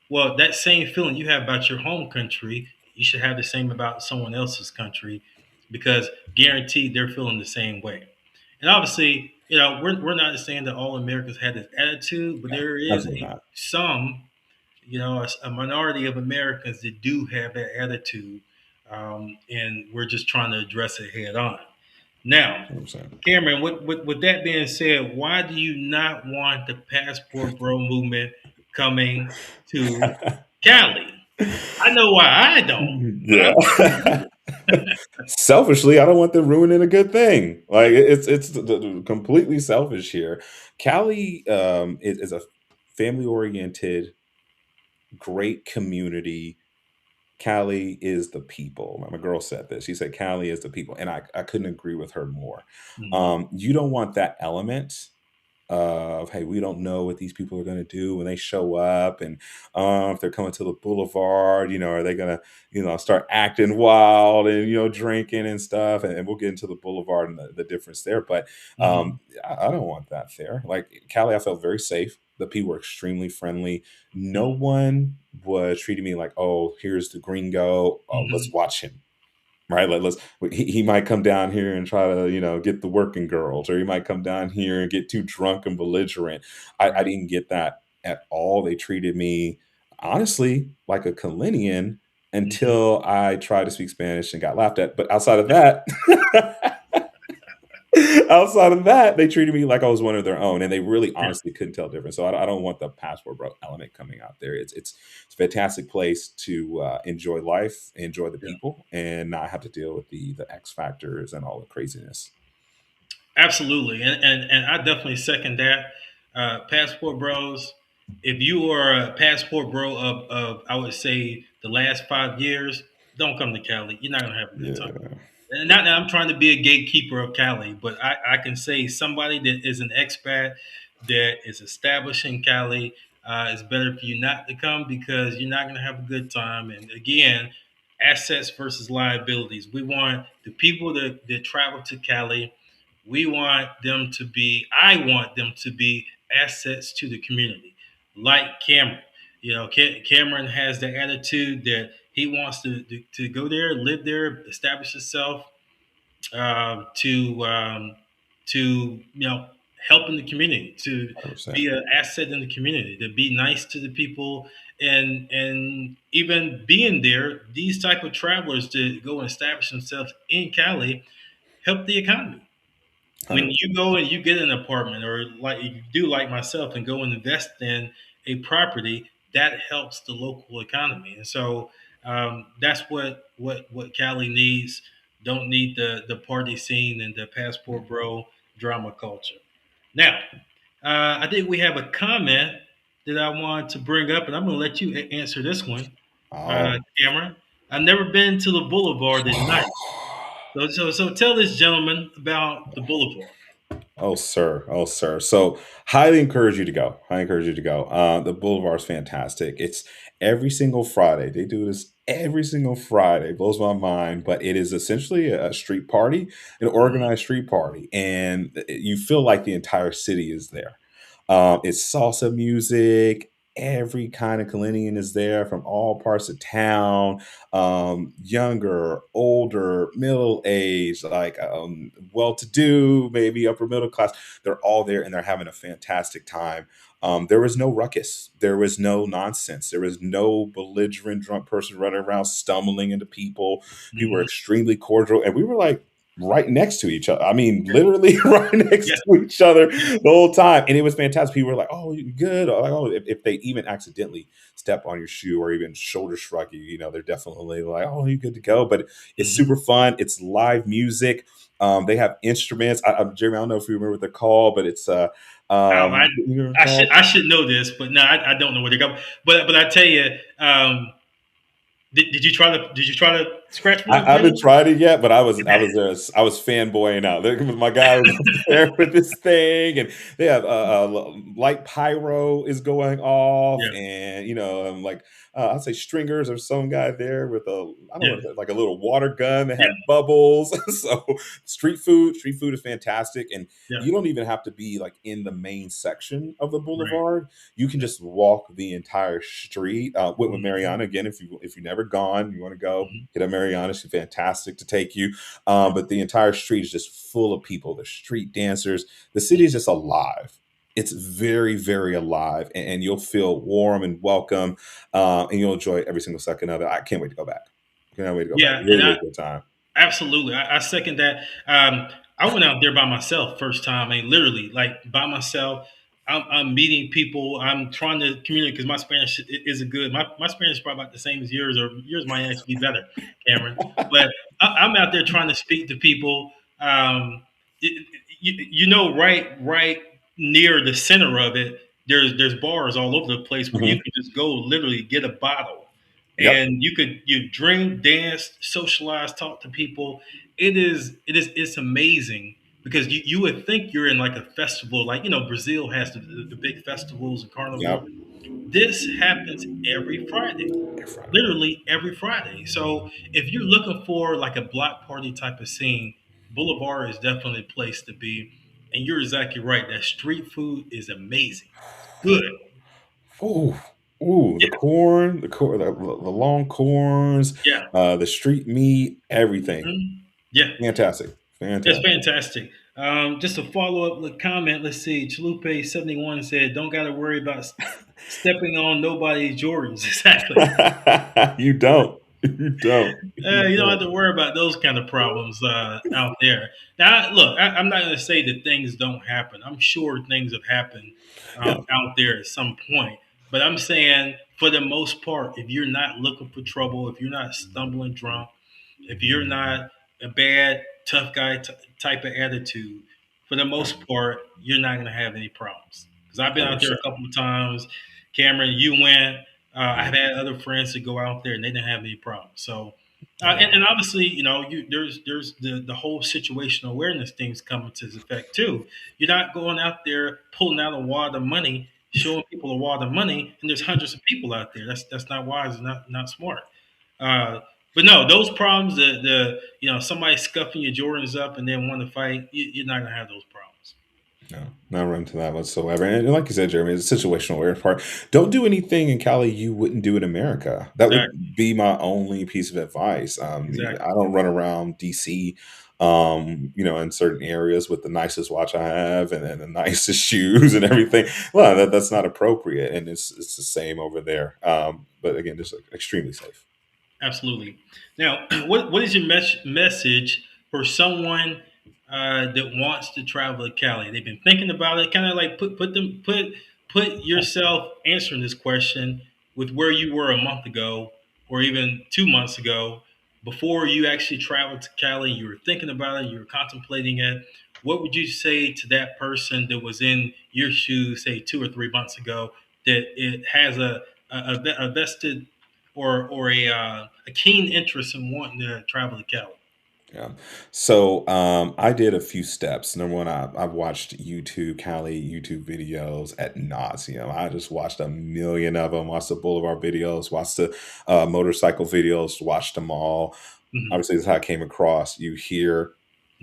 Well, that same feeling you have about your home country, you should have the same about someone else's country, because guaranteed they're feeling the same way. And obviously, we're not saying that all Americans had this attitude, but Yeah, there is absolutely not. some, a minority of Americans that do have that attitude, and we're just trying to address it head on. Now, 100%. Cameron, with that being said, why do you not want the passport bro movement coming to Cali? I know why I don't, but I Yeah. want you to do Selfishly, I don't want them ruining a good thing. Like it's completely selfish here. Cali is a family oriented, great community. Cali is the people. My girl said this. She said Cali is the people, and I couldn't agree with her more. it. You don't want that element of, hey, we don't know what these people are going to do when they show up, and if they're coming to the boulevard, are they going to start acting wild and drinking and stuff, and we'll get into the boulevard and the difference there. But Hmm. I don't want that there. Like Cali, I felt very safe. The people were extremely friendly. No Hmm. one was treating me like, oh, here's the gringo, oh, let's Hmm. watch him. Right, let's. He might come down here and try to, get the working girls, or he might come down here and get too drunk and belligerent. I Right. didn't get that at all. They treated me honestly like a Kalinian Hmm. until I tried to speak Spanish and got laughed at. But outside of that, outside of that, they treated me like I was one of their own, and they really Yeah. honestly couldn't tell difference. So I don't want the passport bro element coming out there. It's a fantastic place to enjoy life, enjoy the Yeah. people, and not have to deal with the X factors and all the craziness. Absolutely, and I definitely second that. Passport bros, if you are a passport bro of I would say the last 5 years, don't come to Cali. You're not gonna have a good time. Yeah, And not that I'm trying to be a gatekeeper of Cali, but I can say somebody that is an expat that is established in Cali, it's better for you not to come because you're not going to have a good time. And again, assets versus liabilities. We want the people that travel to Cali, we want them to be, I want them to be assets to the community, like Cameron. Cameron has the attitude that he wants to go there, live there, establish himself, to help in the community, to 100%. be an asset in the community, to be nice to the people, and even being there, these type of travelers to go and establish themselves in Cali help the economy. When 100%. you go and you get an apartment, or like you do like myself and go and invest in a property, that helps the local economy. And so that's what Cali needs. Don't need the party scene and the passport bro drama culture. Now, I think we have a comment that I want to bring up, and I'm going to let you answer this one, Oh. Cameron. I've never been to the Boulevard at night. So tell this gentleman about the Boulevard. Oh, sir. Oh, sir. So, highly encourage you to go. I encourage you to go. The Boulevard's fantastic. It's every single Friday. They do this every single Friday. It blows my mind, but it is essentially a street party, an Mhm. organized street party, and you feel like the entire city is there. It's salsa music. Every kind of Kalinian is there from all parts of town, younger, older, middle aged, like well to do, maybe upper middle class. They're all there and they're having a fantastic time. There was no ruckus. There was no nonsense. There was no belligerent drunk person running around stumbling into people. People were Mhm. extremely cordial. And we were like, right next to each other. I mean, literally right Yeah, next to each other yeah, the whole time. And it was fantastic. People were like, oh, you good? Or like, oh, if they even accidentally step on your shoe or even shoulder shrug you, they're definitely like, oh, you good to go. But it's mhm. super fun. It's live music. They have instruments. Jeremy, I don't know if you remember the call, but it's Oh, you remember the I should call? I should know this, but no, I don't know where to go. But I tell you, did you try to scratch one of I the haven't grenades? tried it yet, but I was there. I was fanboying out. My guy was up there with this thing, and they have light pyro is going off, Yeah, and like I'd say stringers or some guy there with a I don't yeah, know like a little water gun that yeah, had bubbles. So street food is fantastic, and yeah. you don't even have to be like in the main section of the Right. boulevard. You can Yeah. just walk the entire street. With Mhm, Mariana again. If you never gone, you want to go mhm. hit up area, honestly, fantastic to take you. But the entire street is just full of people. The street dancers. The city is just alive. It's very, very alive, and you'll feel warm and welcome, and you'll enjoy every single second of it. I can't wait to go back. Can't wait to go back. Yeah, and Really, really good time. absolutely, I second that. I went out there by myself first time. I mean, literally, like by myself. I'm meeting people. I'm trying to communicate because my Spanish isn't good. My Spanish is probably about the same as yours, or yours might actually be better, Cameron. But I'm out there trying to speak to people. It, right near the center of it, there's bars all over the place where you Mhm. can just go literally get a bottle Yep. and you drink, dance, socialize, talk to people. It's amazing because you would think you're in like a festival, like Brazil has the big festivals and carnival. Yep. This happens every Friday, Air fryer. literally every Friday. So if you're looking for like a block party type of scene, Boulevard is definitely a place to be. And you're exactly right. That street food is amazing. It's good. Ooh, ooh, Yeah, the long corns, yeah, the street meat, everything. mhm, yeah. Fantastic, That's fantastic. fantastic. Just a follow up comment. Let's see. Chalupe 71 said, "Don't got to worry about stepping on nobody's Jordans." Exactly. You don't. You don't. You You don't have don't. to worry about those kind of problems out there. Now, look, I'm not going to say that things don't happen. I'm sure things have happened Yeah. out there at some point. But I'm saying, for the most part, if you're not looking for trouble, if you're not stumbling drunk, if you're not a bad tough guy type of attitude, for the Yeah. most part, you're not going to have any problems. Because I've been out there 100%. a couple of times. Cameron, you went. I've Mhm. had other friends that go out there and they didn't have any problems. So, Yeah. and obviously, there's the whole situational awareness things coming to effect too. You're not going out there pulling out a wad of money, showing people a wad of money, and there's hundreds of people out there. That's not wise and not smart. Uh, but no, those problems, somebody scuffing your Jordans up and then want to fight, you're not gonna have those problems. No, not run into that whatsoever. And like you said, Jeremy, it's a situational awareness part. Don't do anything in Cali you wouldn't do in America. That Exactly. would be my only piece of advice. I Exactly. don't run around DC, in certain areas with the nicest watch I have and the nicest shoes and everything. Well, that's not appropriate, and it's the same over there. But again, just like, extremely safe. Absolutely. Now, what is your message for someone that wants to travel to Cali? They've been thinking about it. Kind of like put yourself answering this question with where you were a month ago or even 2 months ago before you actually traveled to Cali. You were thinking about it. You were contemplating it. What would you say to that person that was in your shoes, say 2 or 3 months ago, that it has a vested or a keen interest in wanting to travel to Cali. Yeah. So I did a few steps. Number one, I've watched Cali YouTube videos at nauseum. I just watched a million of them. Watched the Boulevard videos. Watched the motorcycle videos. Watched them all. Hmm. Obviously, this is how I came across. You hear,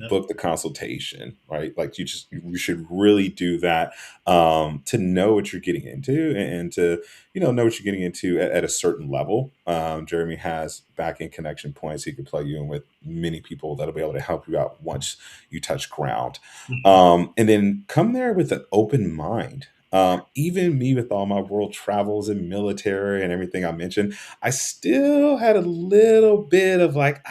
Yep. book the consultation, right? Like you should really do that, to know what you're getting into, and to know what you're getting into at a certain level. Jeremy has back end connection points he can plug you in with many people that'll be able to help you out once you touch ground. Hmm. And then come there with an open mind. Even me, with all my world travels and military and everything I mentioned, I still had a little bit of like,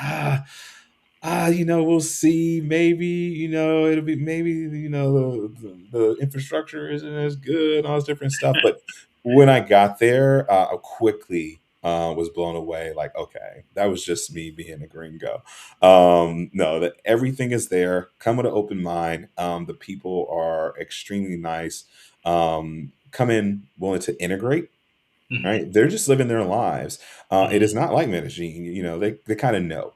we'll see. Maybe, it'll be maybe, the infrastructure isn't as good, all this different stuff. But when I got there, I quickly was blown away. Like, okay, that was just me being a gringo. No, that everything is there. Come with an open mind. The people are extremely nice. Come in willing to integrate. Hmm. Right? They're just living their lives. It is Hmm. not like Medellin. They kind of know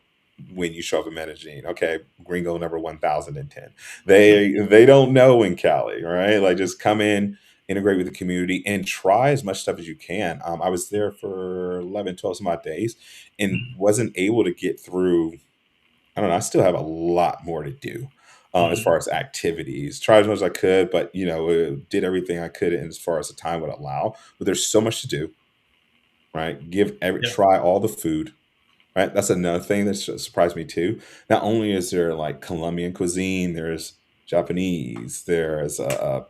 when you show up in Medellin. Okay, Gringo number 1010. They don't know in Cali, right? Like, just come in, integrate with the community, and try as much stuff as you can. I was there for 11, 12 some odd days, and Hmm. wasn't able to get through. I don't know. I still have a lot more to do. As Hmm. far as activities, tried as much as I could, but did everything I could, and as far as the time would allow. But there's so much to do, right? Yep. Try all the food, right? That's another thing that surprised me too. Not only is there like Colombian cuisine, there's Japanese, there's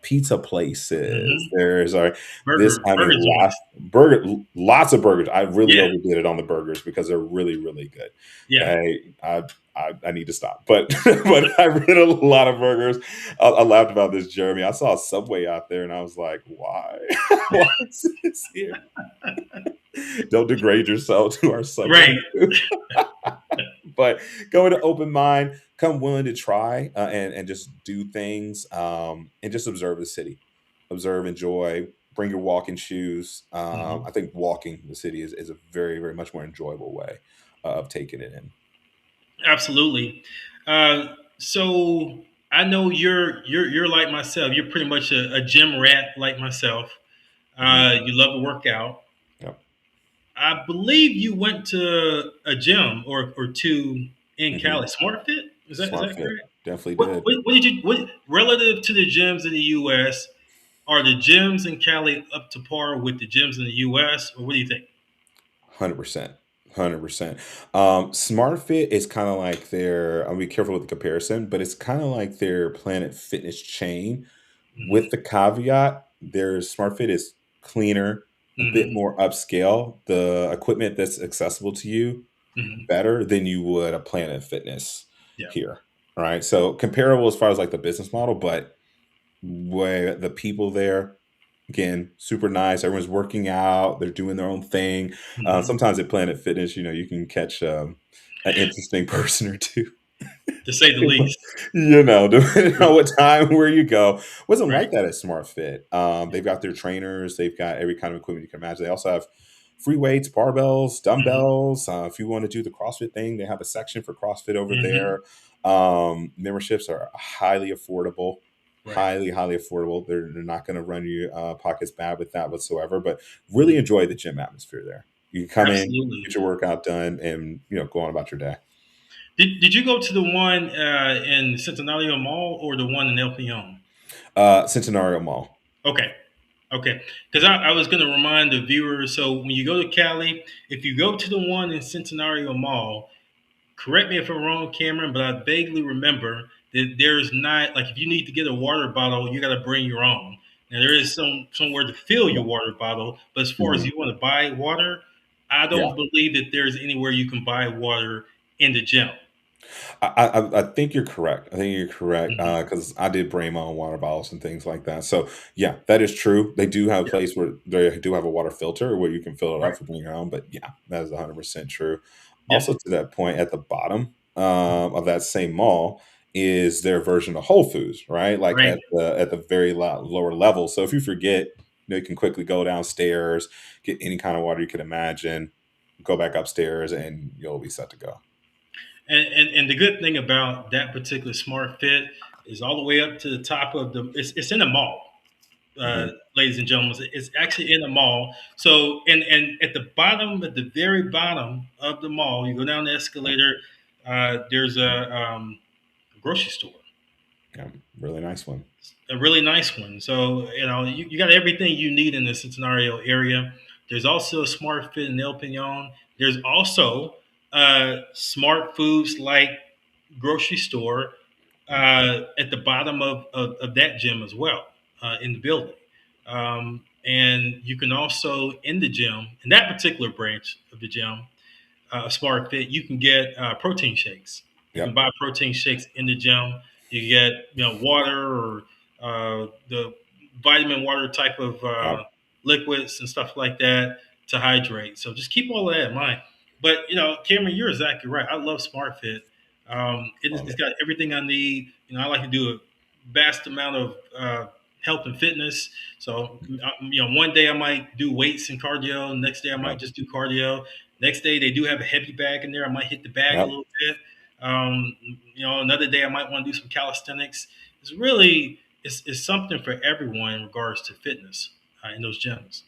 pizza places, Hmm. there's this. I mean, Burger joints. lots of burgers. I really Yeah, overdid it on the burgers because they're really, really good. yeah. Okay, I need to stop, but but I read a lot of burgers. I laughed about this, Jeremy. I saw a Subway out there, and I was like, why? Why is this here? Don't degrade yourself to our Subway. Right. But go with an open mind, come willing to try, and just do things, and just observe the city, observe, enjoy, bring your walking shoes. Hmm. I think walking the city is a very, very much more enjoyable way of taking it in. Absolutely. So I know you're like myself. You're pretty much a gym rat like myself. Hmm. You love to work out. Yep. I believe you went to a gym or two in Hmm. Cali. Smart Fit? Is Smart that fit, correct? definitely did. What did you what relative to the gyms in the U.S. Are the gyms in Cali up to par with the gyms in the U.S. or what do you think? 100%. 100%. Smart Fit is kind of like their, I'll be careful with the comparison, but it's kind of like their Planet Fitness chain, with Hmm. the caveat their Smart Fit is cleaner, a bit Hmm. more upscale. The equipment that's accessible to you Hmm. better than you would a Planet Fitness Yeah. here. All right. So comparable as far as like the business model, but where the people there, again, super nice. Everyone's working out. They're doing their own thing. Hmm. Sometimes at Planet Fitness, you can catch an interesting person or two. To say the least. Depending Yeah. on what time where you go. Wasn't Right. like that at Smart Fit. Yeah. They've got their trainers. They've got every kind of equipment you can imagine. They also have free weights, barbells, Hmm. dumbbells. If you want to do the CrossFit thing, they have a section for CrossFit over Hmm. there. Memberships are highly affordable. Right. Highly, highly affordable. They're not going to run you pockets bad with that whatsoever. But really Hmm. enjoy the gym atmosphere there. You can come in, get Absolutely. your workout done, and go on about your day. Did you go to the one in Centenario Mall or the one in El Peon? Centenario Mall. Okay. Okay. Because I was going to remind the viewers. So when you go to Cali, if you go to the one in Centenario Mall, correct me if I'm wrong, Cameron, but I vaguely remember that there's not like if you need to get a water bottle, you got to bring your own. Now there is somewhere to fill your Yeah. water bottle, but as far as Mhm. you want to buy water, I Yeah. don't believe that there's anywhere you can buy water in the gym. I think you're correct. I think you're correct, Hmm. because I did bring my own water bottles and things like that. So yeah, that is true. They do have a Yeah. place where they do have a water filter where you can fill it Right. up for bring your own. But yeah, that is 100% true. Yeah. Also, to that point, at the bottom of that same mall is their version of Whole Foods, right? Like Right. at the very lower level. So if you forget, you can quickly go downstairs, get any kind of water you can imagine, go back upstairs, and you'll be set to go. And the good thing about that particular smart fit is all the way up to the top of the. It's in the mall, uh, Mhm. ladies and gentlemen. It's actually in the mall. So and at the bottom, at the very bottom of the mall, you go down the Yep. escalator. There's a grocery store, Yeah, really nice one. a really nice one. So you got everything you need in the Centenario area. There's also a smart fit in El Peñon. There's also smart foods like grocery store Yeah. at the bottom of that gym as well in the building. And you can also in the gym, in that particular branch of the gym, Smart Fit, you can get protein shakes. You can Yep. buy protein shakes in the gym. You get water or the vitamin water type of Yep. liquids and stuff like that to hydrate. So just keep all of that in mind. But Cameron, you're exactly right. I love Smart Fit. Love It's it. got everything I need. I like to do a vast amount of health and fitness. So one day I might do weights and cardio. Next day I might Yep. just do cardio. Next day they do have a heavy bag in there. I might hit the bag a Yep. little bit. Another day I might want to do some calisthenics. It's really it's something for everyone in regards to fitness in those gyms.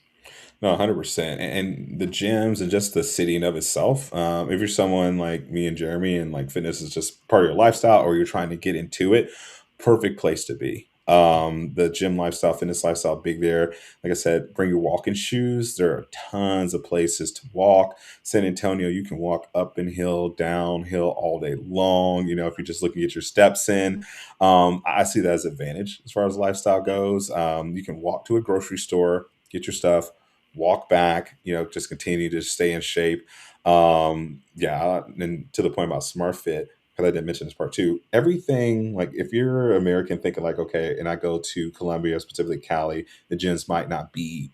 No, 100%. And the gyms and just the city in of itself. If you're someone like me and Jeremy, and like fitness is just part of your lifestyle, or you're trying to get into it, perfect place to be. The gym lifestyle, fitness lifestyle, big there. Like I said, bring your walking shoes. There are tons of places to walk. San Antonio, you can walk up and hill, downhill all day long. If you're just looking to get your steps in, I see that as an advantage as far as lifestyle goes. You can walk to a grocery store, get your stuff, walk back. Just continue to stay in shape. Yeah, and to the point about Smart Fit, because I didn't mention this part too. Everything, like if you're American thinking like, okay, and I go to Colombia, specifically Cali, the gyms might not be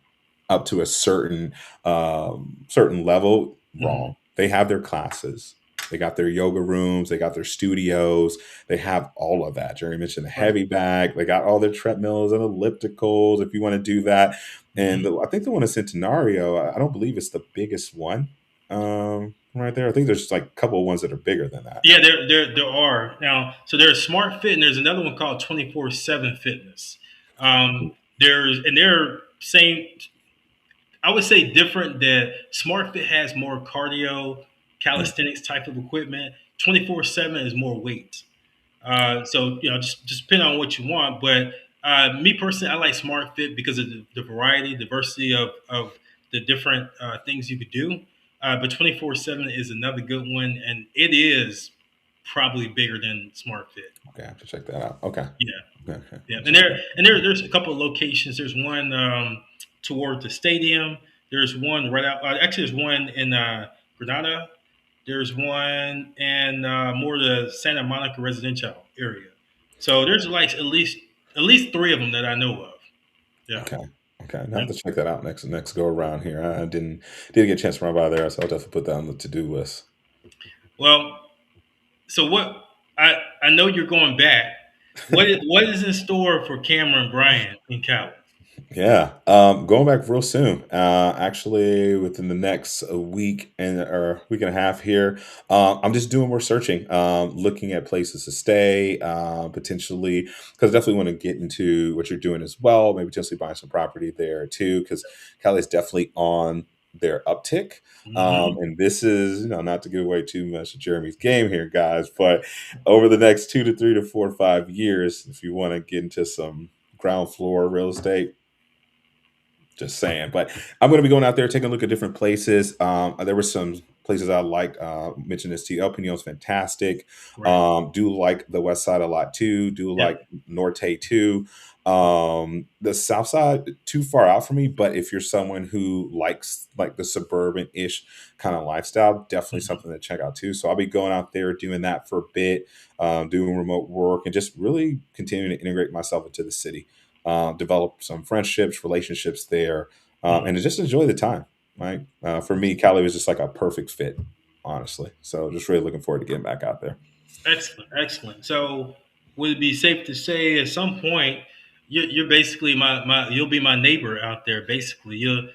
up to a certain level. Mhm. Wrong. They have their classes. They got their yoga rooms. They got their studios. They have all of that. Jerry mentioned the Right. heavy bag. They got all their treadmills and ellipticals if you want to do that. And Mhm. I think the one in Centenario, I don't believe it's the biggest one right there. I think there's like a couple of ones that are bigger than that. Yeah, there are now. So there's Smart Fit, and there's another one called 24/7 Fitness. They're same. I would say different. That Smart Fit has more cardio, Mm, calisthenics type of equipment. 24/7 is more weights. So just depending on what you want. But me personally, I like Smart Fit because of the variety, diversity of the different things you could do. But 24/7 is another good one, and it is probably bigger than Smart Fit. okay, I have to check that out. Okay. Yeah, Okay, okay. yeah. I'll And check there that. and there there's a couple of locations. There's one toward the stadium. There's one right out. Actually, there's one in Granada. There's one in more the Santa Monica residential area. So there's like at least three of them that I know of. Yeah. Okay. Okay. Now I Yeah. have to check that out next go around here. I didn't get a chance to run by there, so I'll definitely put that on the to do list. Well, so I know you're going back. What is in store for Cameron Bryant in Cali? Yeah, going back real soon. Actually, within the next week or week and a half here. I'm just doing more searching, looking at places to stay, potentially because I definitely want to get into what you're doing as well. Maybe potentially buying some property there too, because Cali's definitely on their uptick. Hmm. And this is, not to give away too much of Jeremy's game here, guys, but over the next 2 to 3 to 4 or 5 years, if you want to get into some ground floor real estate, just saying. But I'm going to be going out there, taking a look at different places. There were some places I liked. Mentioned this to you. El Pino's fantastic. Right. Do like the West Side a lot too. Do Yep. like Norte too. The South Side too far out for me. But if you're someone who likes like the suburban-ish kind of lifestyle, definitely Mhm. something to check out too. So I'll be going out there doing that for a bit, doing remote work, and just really continuing to integrate myself into the city, develop some friendships, relationships there, and Mhm. to just enjoy the time. Right. For me, Cali was just like a perfect fit, honestly. So just really looking forward to getting back out there. Excellent, excellent. So, would it be safe to say at some point you're basically you'll be my neighbor out there? Basically, you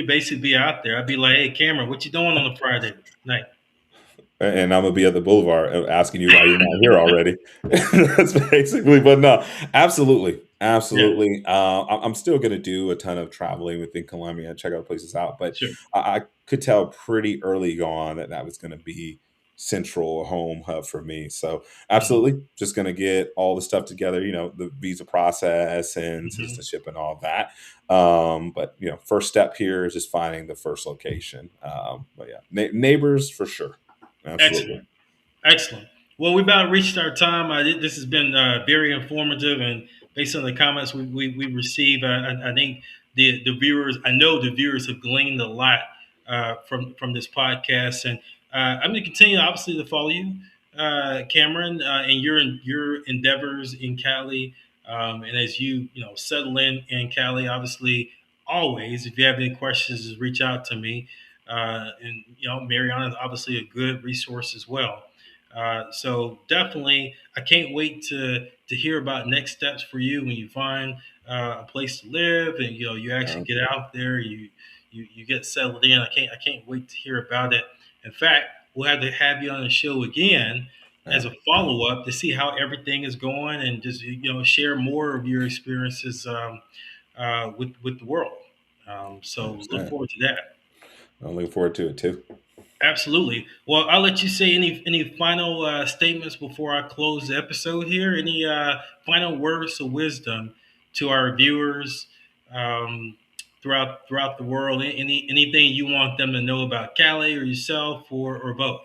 basically be out there. I'd be like, hey, Cameron, what you doing on a Friday night? And I'm gonna be at the boulevard asking you why you're not here already. That's basically, but no, absolutely, Yeah, absolutely. I'm still gonna do a ton of traveling within Colombia and check out places out, but sure. I could tell pretty early on that that was gonna be central home hub for me. So Hmm. absolutely, just gonna get all the stuff together. The visa process and Hmm. citizenship and all that. But first step here is just finding the first location. But yeah, neighbors for sure. Absolutely. Excellent. Excellent. Well, we about reached our time. This has been very informative, and based on the comments we received, I think the viewers, I know the viewers have gleaned a lot from this podcast, and I'm going to continue, obviously, to follow you, Cameron, in your endeavors in Cali, and as you settle in Cali, obviously, always, if you have any questions, just reach out to me, and Mariana is obviously a good resource as well. So definitely, I can't wait to hear about next steps for you when you find a place to live and you actually Yeah, get out there. You get settled in. I can't wait to hear about it. In fact, we'll have to have you on the show again yeah, as a follow up to see how everything is going and just share more of your experiences with the world. So look 100%. forward to that. I'm looking forward to it too. Absolutely. Well, I'll let you say any final statements before I close the episode here. Any final words of wisdom to our viewers throughout the world? Anything you want them to know about Cali or yourself or both?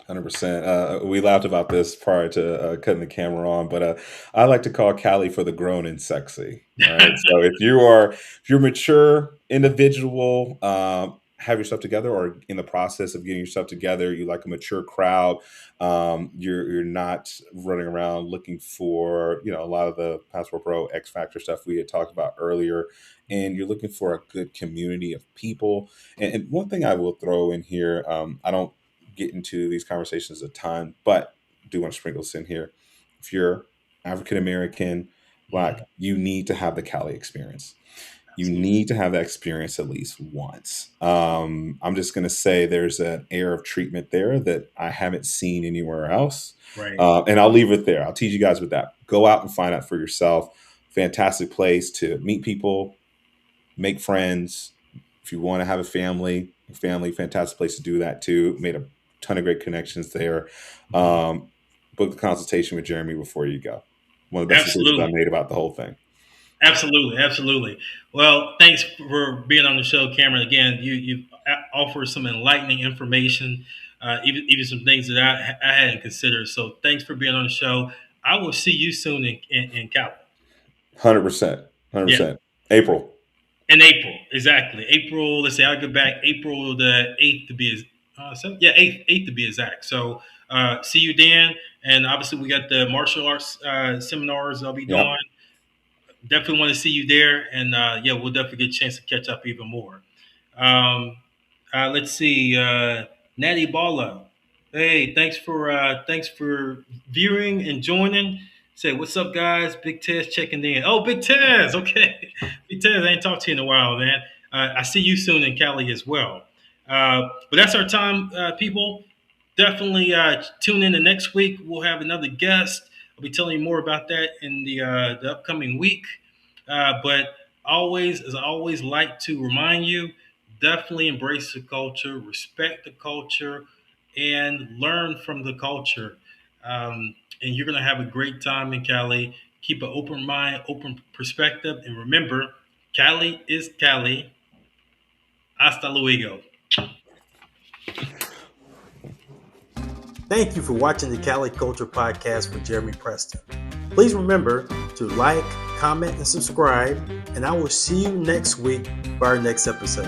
100%. We laughed about this prior to cutting the camera on, but I like to call Cali for the grown and sexy. All right. So if you're a mature individual, have yourself together, or in the process of getting yourself together, you like a mature crowd. You're not running around looking for a lot of the Passport Pro X Factor stuff we had talked about earlier, and you're looking for a good community of people. And one thing I will throw in here, I don't get into these conversations a ton, but do want to sprinkle this in here. If you're African American, Black, Mhm. you need to have the Cali experience. You Absolutely. need to have that experience at least once. I'm just going to say there's an air of treatment there that I haven't seen anywhere else. Right. And I'll leave it there. I'll tease you guys with that. Go out and find out for yourself. Fantastic place to meet people, make friends. If you want to have a family, fantastic place to do that too. Made a ton of great connections there. Mhm. Book a consultation with Jeremy before you go. One of the best decisions I Absolutely. made about the whole thing. Absolutely, absolutely. Well, thanks for being on the show, Cameron. Again, you offer some enlightening information, even some things that I hadn't considered. So, thanks for being on the show. I will see you soon in Cali. 100%. Yeah, 100%. April. in April, exactly. April. Let's say I'll get back April the 8th to be eighth to be exact. So, see you then. And obviously, we got the martial arts seminars I'll be doing. Yep. Definitely want to see you there, and yeah, we'll definitely get a chance to catch up even more. Um, let's see, Natty Balla. Hey, thanks for viewing and joining. Say what's up, guys. Big Tez checking in. Oh, Big Tez. Okay, Big Tez. I ain't talked to you in a while, man. I see you soon in Cali as well. But that's our time, people. Definitely tune in the next week. We'll have another guest. I'll be telling you more about that in the upcoming week. But always, as I always like to remind you, definitely embrace the culture, respect the culture, and learn from the culture. And you're going to have a great time in Cali. Keep an open mind, open perspective, and remember, Cali is Cali. Hasta luego. Thank you for watching the Cali Culture Podcast with Jeremy Preston. Please remember to like, comment, and subscribe, and I will see you next week for our next episode.